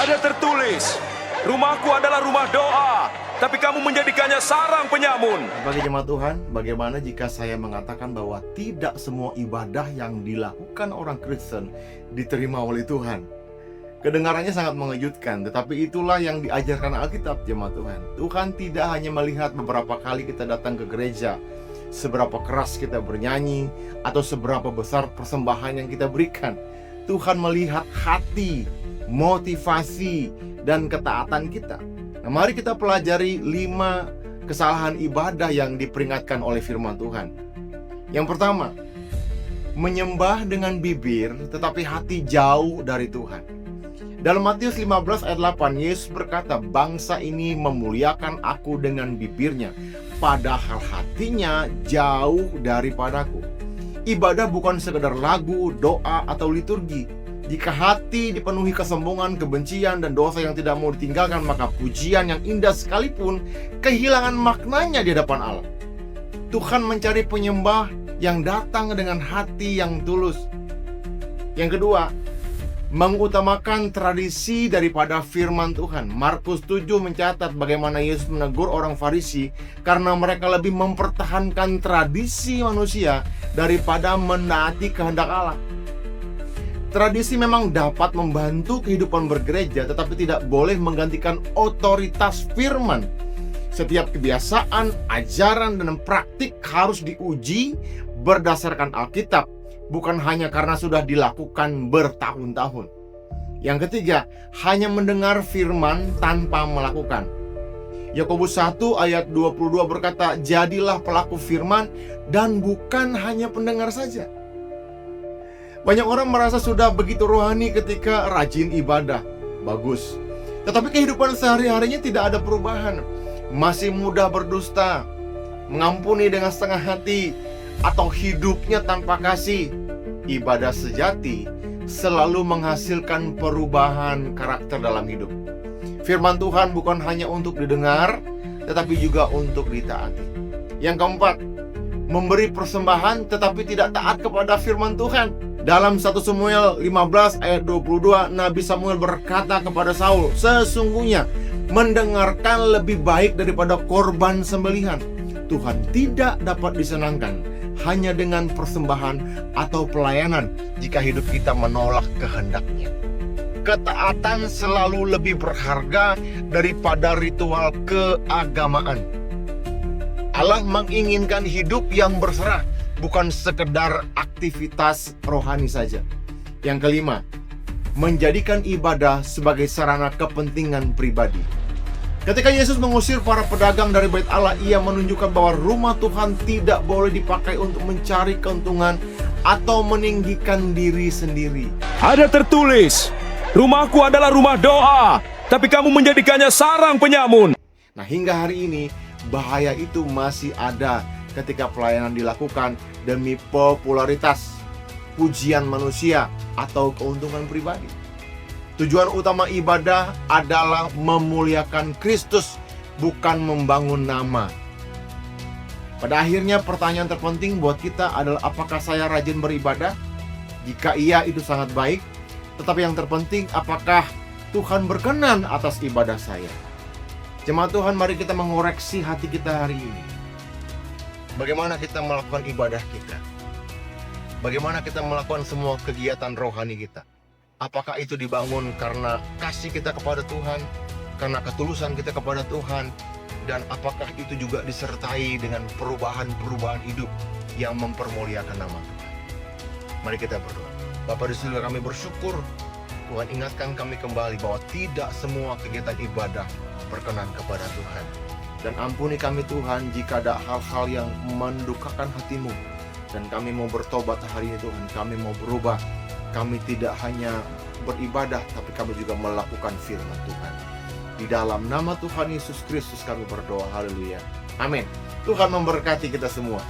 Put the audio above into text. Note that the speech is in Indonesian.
Ada tertulis, rumahku adalah rumah doa, tapi kamu menjadikannya sarang penyamun. Bagi jemaat Tuhan, bagaimana jika saya mengatakan bahwa tidak semua ibadah yang dilakukan orang Kristen diterima oleh Tuhan? Kedengarannya sangat mengejutkan, tetapi itulah yang diajarkan Alkitab, jemaat Tuhan. Tuhan tidak hanya melihat beberapa kali kita datang ke gereja, seberapa keras kita bernyanyi, atau seberapa besar persembahan yang kita berikan. Tuhan melihat hati, motivasi, dan ketaatan kita. Nah, mari kita pelajari 5 kesalahan ibadah yang diperingatkan oleh firman Tuhan. Yang pertama, menyembah dengan bibir tetapi hati jauh dari Tuhan. Dalam Matius 15 ayat 8, Yesus berkata, bangsa ini memuliakan aku dengan bibirnya, padahal hatinya jauh daripadaku. Ibadah bukan sekedar lagu, doa, atau liturgi. Jika hati dipenuhi kesombongan, kebencian, dan dosa yang tidak mau ditinggalkan, maka pujian yang indah sekalipun kehilangan maknanya di hadapan Allah. Tuhan mencari penyembah yang datang dengan hati yang tulus. Yang kedua, mengutamakan tradisi daripada firman Tuhan. Markus 7 mencatat bagaimana Yesus menegur orang Farisi karena mereka lebih mempertahankan tradisi manusia daripada menaati kehendak Allah. Tradisi memang dapat membantu kehidupan bergereja, tetapi tidak boleh menggantikan otoritas firman. Setiap kebiasaan, ajaran, dan praktik harus diuji berdasarkan Alkitab, bukan hanya karena sudah dilakukan bertahun-tahun. Yang ketiga, hanya mendengar firman tanpa melakukan. Yakobus 1 ayat 22 berkata, jadilah pelaku firman dan bukan hanya pendengar saja. Banyak orang merasa sudah begitu rohani ketika rajin ibadah. Bagus. Tetapi kehidupan sehari-harinya tidak ada perubahan. Masih mudah berdusta, mengampuni dengan setengah hati, atau hidupnya tanpa kasih. Ibadah sejati selalu menghasilkan perubahan karakter dalam hidup. Firman Tuhan bukan hanya untuk didengar, tetapi juga untuk ditaati. Yang keempat, memberi persembahan tetapi tidak taat kepada firman Tuhan. Dalam 1 Samuel 15 ayat 22, Nabi Samuel berkata kepada Saul, sesungguhnya mendengarkan lebih baik daripada korban sembelihan. Tuhan tidak dapat disenangkan hanya dengan persembahan atau pelayanan jika hidup kita menolak kehendaknya. Ketaatan selalu lebih berharga daripada ritual keagamaan. Allah menginginkan hidup yang berserah, bukan sekedar aktivitas rohani saja. Yang kelima, menjadikan ibadah sebagai sarana kepentingan pribadi. Ketika Yesus mengusir para pedagang dari bait Allah, ia menunjukkan bahwa rumah Tuhan tidak boleh dipakai untuk mencari keuntungan atau meninggikan diri sendiri. Ada tertulis, rumahku adalah rumah doa, tapi kamu menjadikannya sarang penyamun. Nah, hingga hari ini bahaya itu masih ada ketika pelayanan dilakukan demi popularitas, pujian manusia, atau keuntungan pribadi. Tujuan utama ibadah adalah memuliakan Kristus, bukan membangun nama. Pada akhirnya pertanyaan terpenting buat kita adalah, apakah saya rajin beribadah? Jika iya, itu sangat baik. Tetapi yang terpenting, apakah Tuhan berkenan atas ibadah saya? Jemaat Tuhan, mari kita mengoreksi hati kita hari ini. Bagaimana kita melakukan ibadah kita? Bagaimana kita melakukan semua kegiatan rohani kita? Apakah itu dibangun karena kasih kita kepada Tuhan, karena ketulusan kita kepada Tuhan, dan apakah itu juga disertai dengan perubahan-perubahan hidup yang mempermuliakan nama Tuhan? Mari kita berdoa. Bapa di surga, kami bersyukur Tuhan ingatkan kami kembali bahwa tidak semua kegiatan ibadah berkenan kepada Tuhan. Dan ampuni kami Tuhan jika ada hal-hal yang mendukakan hati-Mu. Dan kami mau bertobat hari ini Tuhan, kami mau berubah. Kami tidak hanya beribadah, tapi kami juga melakukan firman Tuhan. Di dalam nama Tuhan Yesus Kristus kami berdoa, haleluya. Amin. Tuhan memberkati kita semua.